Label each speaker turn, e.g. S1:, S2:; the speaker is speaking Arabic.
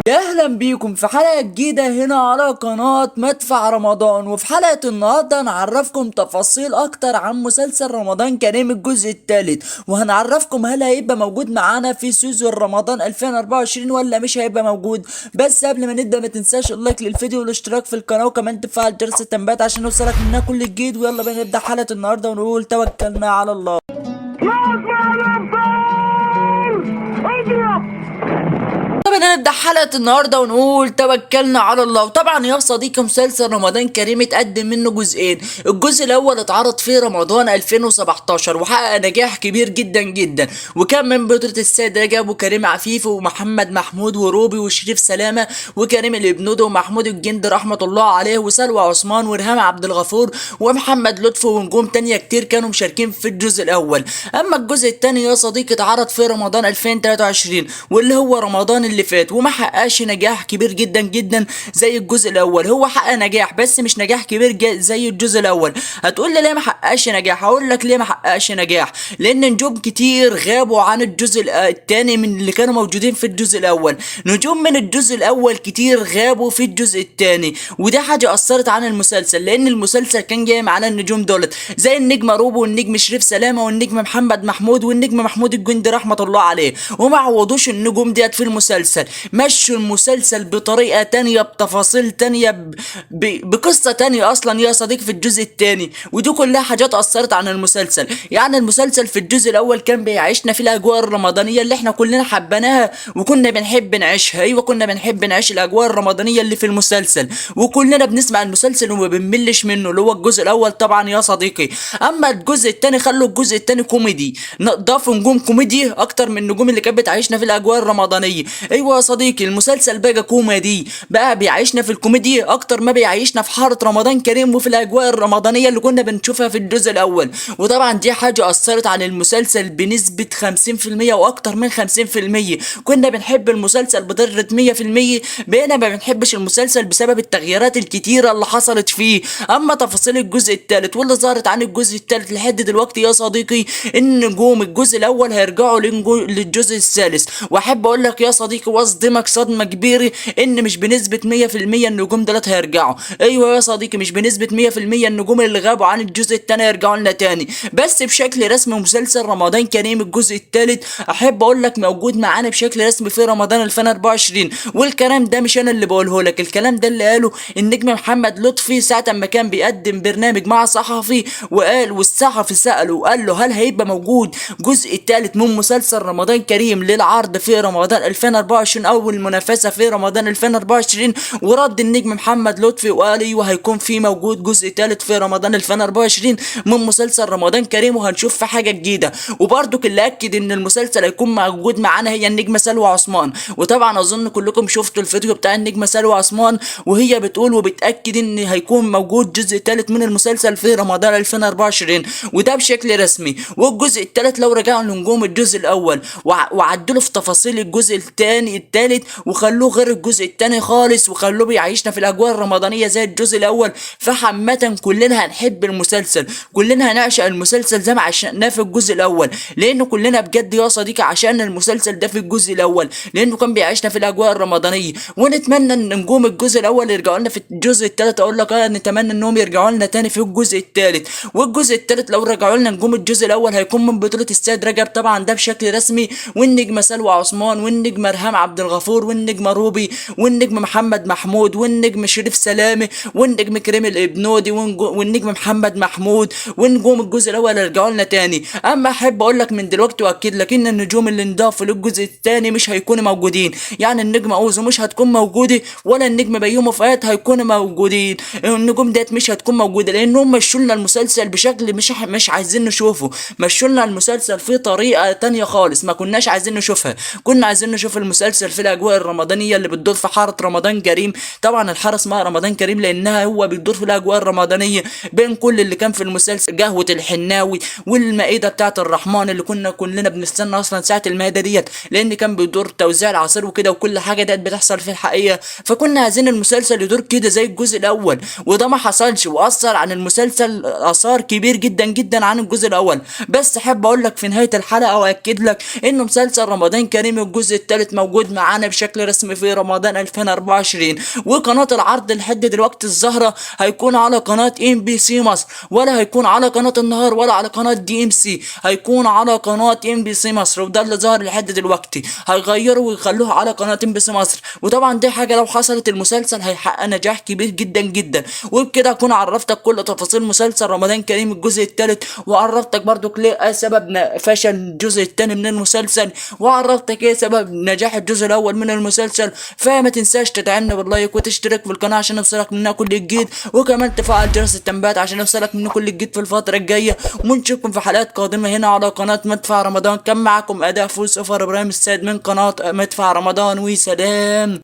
S1: يا اهلا بيكم في حلقة جديدة هنا على قناة مدفع رمضان. وفي حلقة النهاردة هنعرفكم تفاصيل اكتر عن مسلسل رمضان كريم الجزء الثالث، وهنعرفكم هل هيبقى موجود معانا في سيزون رمضان 2024 ولا مش هيبقى موجود. بس قبل ما نبدأ ما تنساش اللايك للفيديو والاشتراك في القناة وكمان تفعل جرس التنبيهات عشان يوصلك مننا كل جديد. ويلا بينا نبدأ حلقة النهاردة ونقول توكلنا على الله. طبعا نبدأ حلقة النهاردة ونقول توكلنا على الله. وطبعا يا صديقي مسلسل رمضان كريم اتقدم منه جزئين. الجزء الأول اتعرض في رمضان 2017 وحقق نجاح كبير جدا جدا، وكان من بطولة السيد رجب وكريم عفيف ومحمد محمود وروبي وشريف سلامة وكريم الابنودي ومحمود الجندي رحمة الله عليه وسلوى عثمان وريهام عبد الغفور ومحمد لطفي ونجوم تانية كتير كانوا مشاركين في الجزء الأول. أما الجزء التاني يا صديقي اتعرض في رمضان 2023 واللي هو رمضان اللي فات، وما حققش نجاح كبير جدا جدا زي الجزء الاول. هو حقق نجاح بس مش نجاح كبير زي الجزء الاول. هتقول لي ليه ما حققش نجاح؟ هقول لك ليه ما حققش نجاح. لان نجوم كتير غابوا عن الجزء الثاني من اللي كانوا موجودين في الجزء الاول. نجوم من الجزء الاول كتير غابوا في الجزء الثاني، ودي حاجه اثرت عن المسلسل، لان المسلسل كان جاي على النجوم دولت زي النجم روبو والنجم شريف سلامه والنجم محمد محمود والنجم محمود الجندي رحمه الله عليه، وما عوضوش النجوم ديت في المسلسل. مشوا المسلسل بطريقة تانية بتفاصيل تانية بقصة تانية اصلا يا صديقي في الجزء التاني، ودي كلها حاجات اثرت عن المسلسل. يعني المسلسل في الجزء الاول كان بيعيشنا في الاجواء الرمضانية اللي احنا كلنا حبيناها وكنا بنحب نعيشها. ايوه كنا بنحب نعيش الاجواء الرمضانية اللي في المسلسل، وكلنا بنسمع المسلسل وما بنملش منه، اللي هو الجزء الاول طبعا يا صديقي. اما الجزء التاني خلوا الجزء التاني كوميدي، ضافوا نجوم كوميدي اكتر من النجوم اللي كانت بتعيشنا في الاجواء الرمضانية. ايوه يا صديقي المسلسل بقى كوميدي، بقى بيعيشنا في الكوميديا اكتر ما بيعيشنا في حارة رمضان كريم وفي الاجواء الرمضانية اللي كنا بنشوفها في الجزء الاول. وطبعا دي حاجة اثرت على المسلسل بنسبة 50% واكتر من 50%. كنا بنحب المسلسل بدرجة 100%، بقينا ما بنحبش المسلسل بسبب التغييرات الكتيرة اللي حصلت فيه. اما تفاصيل الجزء الثالث واللي ظهرت عن الجزء الثالث لحد دلوقتي يا صديقي ان نجوم الجزء الاول هيرجعوا للجزء الثالث. واحب اقول لك يا صديقي واصدمك صدمة كبيرة ان مش بنسبة 100% النجوم دولت هيرجعوا. ايوه يا صديقي مش بنسبة 100% النجوم اللي غابوا عن الجزء الثاني هيرجعوا لنا تاني، بس بشكل رسمي مسلسل رمضان كريم الجزء الثالث احب اقول لك موجود معانا بشكل رسمي في رمضان 2024. والكلام ده مش انا اللي بقوله لك، الكلام ده اللي قاله النجم محمد لطفي ساعة ما كان بيقدم برنامج مع صحفي، وقال والصحفي سأله وقال له هل هيبقى موجود جزء الثالث من مسلسل رمضان كريم للعرض في رمضان 2024 او المنافسة في رمضان 2024. ورد النجم محمد لطفي وقال ايوه هيكون في موجود جزء ثالث في رمضان 2024 من مسلسل رمضان كريم، وهنشوف في حاجة جديدة. وبرضك اللي اكد ان المسلسل هيكون موجود معانا هي النجمة سلوى عثمان. وطبعا اظن كلكم شفتوا الفيديو بتاع النجمة سلوى عثمان وهي بتقول وبتاكد ان هيكون موجود جزء ثالث من المسلسل في رمضان 2024 وده بشكل رسمي. والجزء الثالث لو رجعوا لنجوم الجزء الاول وعدلوا في تفاصيل الجزء الثاني الثالث وخلوه غير الجزء الثاني خالص وخلوه بيعيشنا في الاجواء الرمضانيه زي الجزء الاول، فحمة كلنا هنحب المسلسل، كلنا هنعشق المسلسل زي ما عشقناه في الجزء الاول، لانه كلنا بجد يا صديقي عشان المسلسل ده في الجزء الاول لانه كان بيعيشنا في الاجواء الرمضانيه. ونتمنى ان نجوم الجزء الاول يرجعوا لنا في الجزء الثالث. اقول لك نتمنى انهم يرجعوا لنا تاني في الجزء الثالث. والجزء الثالث لو رجعوا لنا نجوم الجزء الاول هيكون من بطوله السيد رجب طبعا ده بشكل رسمي، والنجمه سلوى عثمان والنجمه ريهام عبد الغفور والنجم روبي والنجم محمد محمود والنجم شريف سلامه والنجم كريم الابنودي والنجم محمد محمود. ونجوم الجزء الاول يرجعوا لنا تاني. اما احب اقول لك من دلوقتي واكد لك ان النجوم اللي انضافوا للجزء الثاني مش هيكونوا موجودين. يعني النجم اوزو مش هتكون موجوده ولا النجم بيومي فؤاد هيكونوا موجودين. النجوم ديت مش هتكون موجوده لانهم مشوا لنا المسلسل بشكل مش عايزين نشوفه. مشوا لنا المسلسل في طريقه تانية خالص ما كناش عايزين نشوفها. كنا عايزين نشوف المسلسل في الاجواء الرمضانيه اللي بتدور في حاره رمضان كريم. طبعا الحاره اسمها رمضان كريم لانها هو بيدور في الاجواء الرمضانيه بين كل اللي كان في المسلسل، قهوه الحناوي والمائده بتاعه الرحمن اللي كنا كلنا بنستنى اصلا ساعه المائده ديت لان كان بيدور توزيع العصير وكده وكل حاجه ديت بتحصل في الحقيقه. فكنا عايزين المسلسل يدور كده زي الجزء الاول وده ما حصلش، واثر عن المسلسل اثار كبير جدا جدا عن الجزء الاول. بس احب اقول لك في نهايه الحلقه واكد لك ان مسلسل رمضان كريم الجزء الثالث موجود اتعرض معانا بشكل رسمي في رمضان 2024. وقناة العرض لحد دلوقتي الظاهرة هيكون على قناة ام بي سي مصر، ولا هيكون على قناة النهار ولا على قناة دي ام سي، هيكون على قناة ام بي سي مصر، وده اللي ظهر لحد دلوقتي. هيغيروا ويخلوه على قناة ام بي سي مصر، وطبعا دي حاجة لو حصلت المسلسل هيحقق نجاح كبير جدا جدا. وبكده اكون عرفتك كل تفاصيل مسلسل رمضان كريم الجزء الثالث، وعرفتك برضو ليه سبب فشل الجزء الثاني من المسلسل، وعرفتك ايه سبب نجاح الجزء الاول من المسلسل. فما تنساش تدعمنا باللايك وتشترك في القناة عشان يوصلك منها كل جديد، وكمان تفعل جرس التنبيهات عشان يوصلك منه كل جديد في الفترة الجاية. ونشوفكم في حلقات قادمة هنا على قناة مدفع رمضان. كان معكم أداء فوز أوفر إبراهيم السيد من قناة مدفع رمضان، وسلام.